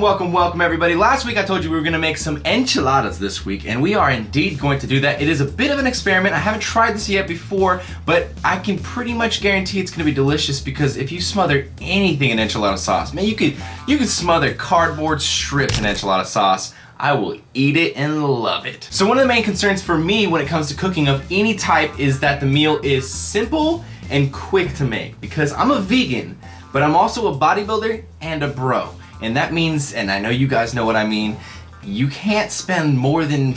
Welcome everybody. Last week I told you we were gonna make some enchiladas this week, and we are indeed going to do that. It is a bit of an experiment. I haven't tried this yet before, but I can pretty much guarantee it's gonna be delicious because if you smother anything in enchilada sauce, man, you could smother cardboard strips in enchilada sauce. I will eat it and love it. So one of the main concerns for me when it comes to cooking of any type is that the meal is simple and quick to make, because I'm a vegan, but I'm also a bodybuilder and a bro. And that means, and I know you guys know what I mean, you can't spend more than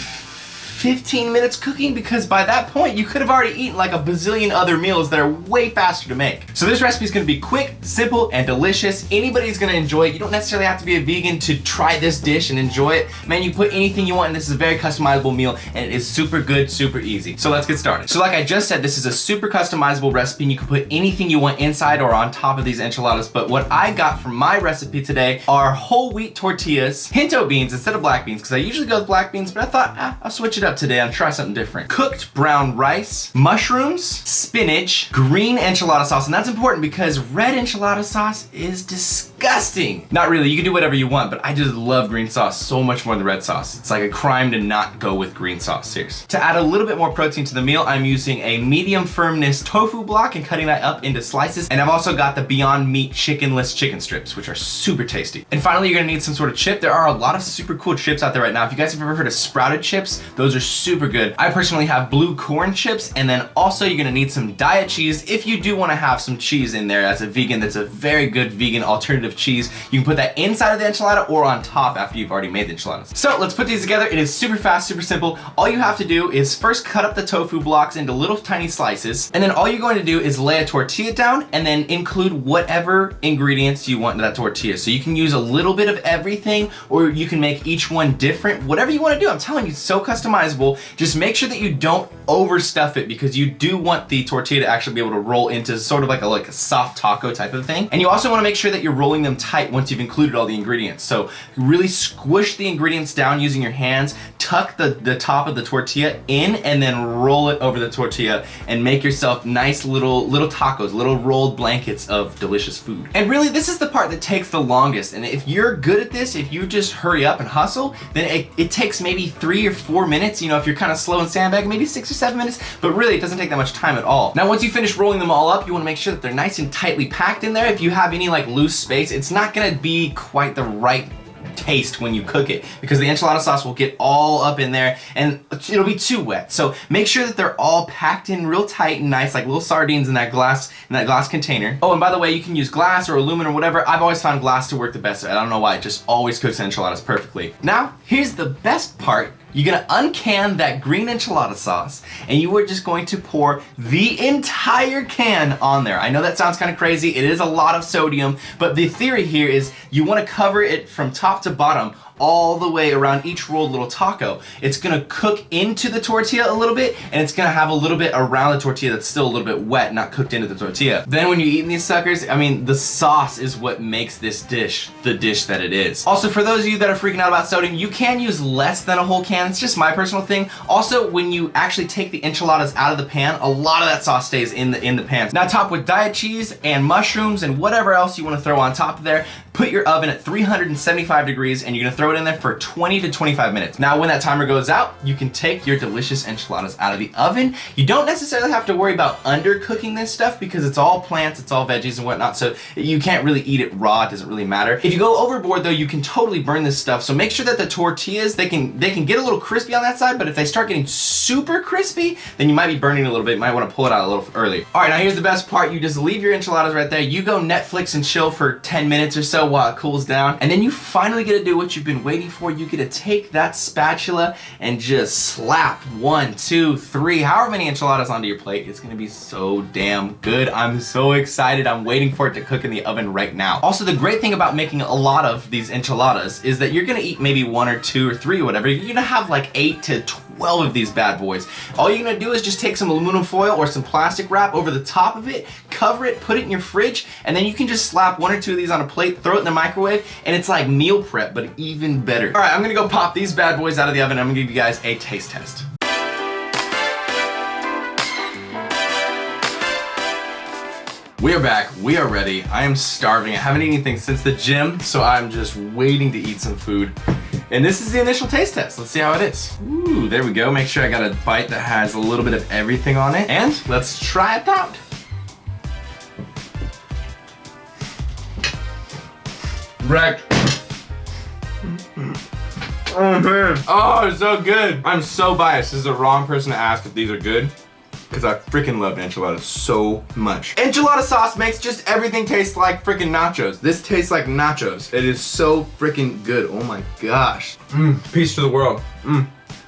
15 minutes cooking, because by that point you could have already eaten like a bazillion other meals that are way faster to make. So this recipe is gonna be quick, simple, and delicious. Anybody's gonna enjoy it. You don't necessarily have to be a vegan to try this dish and enjoy it. Man, you put anything you want, and this is a very customizable meal, and it is super good, super easy. So let's get started. So like I just said, this is a super customizable recipe, and you can put anything you want inside or on top of these enchiladas, but what I got from my recipe today are whole wheat tortillas, pinto beans instead of black beans, because I usually go with black beans, but I thought, I'll switch it up today and try something different. Cooked brown rice, mushrooms, spinach, green enchilada sauce, and that's important because red enchilada sauce is disgusting. Not really, you can do whatever you want, but I just love green sauce so much more than red sauce. It's like a crime to not go with green sauce, seriously. To add a little bit more protein to the meal, I'm using a medium firmness tofu block and cutting that up into slices, and I've also got the Beyond Meat chickenless chicken strips, which are super tasty. And finally, you're gonna need some sort of chip. There are a lot of super cool chips out there right now. If you guys have ever heard of sprouted chips, those are super good. I personally have blue corn chips, and then also you're gonna need some diet cheese if you do wanna have some cheese in there. As a vegan, that's a very good vegan alternative cheese. You can put that inside of the enchilada or on top after you've already made the enchiladas. So let's put these together. It is super fast, super simple. All you have to do is first cut up the tofu blocks into little tiny slices, and then all you're going to do is lay a tortilla down and then include whatever ingredients you want in that tortilla. So you can use a little bit of everything, or you can make each one different. Whatever you wanna do, I'm telling you, it's so customizable. Just make sure that you don't overstuff it, because you do want the tortilla to actually be able to roll into sort of like a soft taco type of thing. And you also want to make sure that you're rolling them tight once you've included all the ingredients. So really squish the ingredients down using your hands, tuck the top of the tortilla in, and then roll it over the tortilla and make yourself nice little tacos, little rolled blankets of delicious food. And really, this is the part that takes the longest. And if you're good at this, if you just hurry up and hustle, then it takes maybe 3 or 4 minutes. You know, if you're kind of slow and sandbagging, maybe 6 or 7 minutes, but really it doesn't take that much time at all. Now, once you finish rolling them all up, you want to make sure that they're nice and tightly packed in there. If you have any like loose space, it's not gonna be quite the right taste when you cook it, because the enchilada sauce will get all up in there and it'll be too wet. So make sure that they're all packed in real tight and nice, like little sardines in that glass container. Oh, and by the way, you can use glass or aluminum or whatever. I've always found glass to work the best. I don't know why, it just always cooks enchiladas perfectly. Now, here's the best part. You're gonna uncan that green enchilada sauce, and you are just going to pour the entire can on there. I know that sounds kind of crazy. It is a lot of sodium, but the theory here is you wanna cover it from top to bottom all the way around each rolled little taco. It's gonna cook into the tortilla a little bit, and it's gonna have a little bit around the tortilla that's still a little bit wet, not cooked into the tortilla. Then when you're eating these suckers, I mean, the sauce is what makes this dish the dish that it is. Also, for those of you that are freaking out about sodium, you can use less than a whole can. It's just my personal thing. Also, when you actually take the enchiladas out of the pan, a lot of that sauce stays in the pan. Now, top with diet cheese and mushrooms and whatever else you wanna throw on top of there. Put your oven at 375 degrees, and you're gonna throw it in there for 20 to 25 minutes. Now, when that timer goes out, you can take your delicious enchiladas out of the oven. You don't necessarily have to worry about undercooking this stuff, because it's all plants, it's all veggies and whatnot, so you can't really eat it raw. It doesn't really matter. If you go overboard though, you can totally burn this stuff. So make sure that the tortillas, they can get a little crispy on that side, but if they start getting super crispy, then you might be burning a little bit. You might want to pull it out a little early. All right, now here's the best part. You just leave your enchiladas right there. You go Netflix and chill for 10 minutes or so while it cools down, and then you finally get to do what you've been waiting for. You get to take that spatula and just slap 1, 2, 3, however many enchiladas onto your plate. It's gonna be so damn good. I'm so excited. I'm waiting for it to cook in the oven right now. Also, the great thing about making a lot of these enchiladas is that you're gonna eat maybe 1 or 2 or 3 or whatever. You're gonna have like 8 to 12 of these bad boys. All you're gonna do is just take some aluminum foil or some plastic wrap over the top of it, cover it, put it in your fridge, and then you can just slap 1 or 2 of these on a plate, throw it in the microwave, and it's like meal prep, but even better. All right, I'm gonna go pop these bad boys out of the oven. I'm gonna give you guys a taste test. We are back, we are ready. I am starving. I haven't eaten anything since the gym, so I'm just waiting to eat some food. And this is the initial taste test. Let's see how it is. Ooh, there we go. Make sure I got a bite that has a little bit of everything on it. And let's try it out. Wrecked. Oh man. Oh, it's so good. I'm so biased. This is the wrong person to ask if these are good, because I freaking love enchiladas so much. Enchilada sauce makes just everything taste like freaking nachos. This tastes like nachos. It is so freaking good. Oh my gosh. Peace to the world.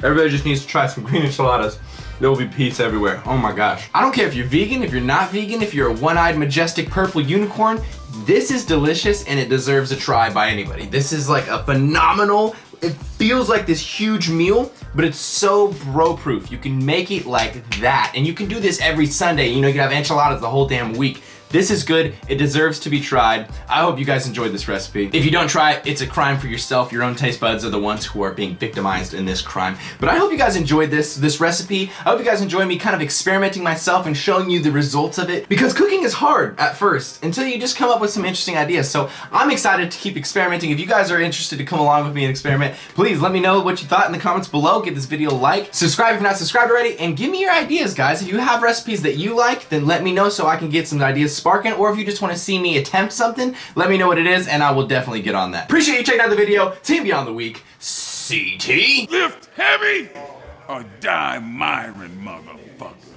Everybody just needs to try some green enchiladas. There will be peace everywhere. Oh my gosh. I don't care if you're vegan, if you're not vegan, if you're a one-eyed majestic purple unicorn, this is delicious and it deserves a try by anybody. This is like a phenomenal, it feels like this huge meal, but it's so bro-proof. You can make it like that. And you can do this every Sunday. You know, you can have enchiladas the whole damn week. This is good, it deserves to be tried. I hope you guys enjoyed this recipe. If you don't try it, it's a crime for yourself. Your own taste buds are the ones who are being victimized in this crime. But I hope you guys enjoyed this recipe. I hope you guys enjoy me kind of experimenting myself and showing you the results of it. Because cooking is hard at first, until you just come up with some interesting ideas. So I'm excited to keep experimenting. If you guys are interested to come along with me and experiment, please let me know what you thought in the comments below. Give this video a like, subscribe if you're not subscribed already, and give me your ideas, guys. If you have recipes that you like, then let me know so I can get some ideas sparking, or if you just want to see me attempt something, let me know what it is and I will definitely get on that. Appreciate you checking out the video. Team Beyond the Week, CT. Lift heavy or die, MIRIN, motherfucker.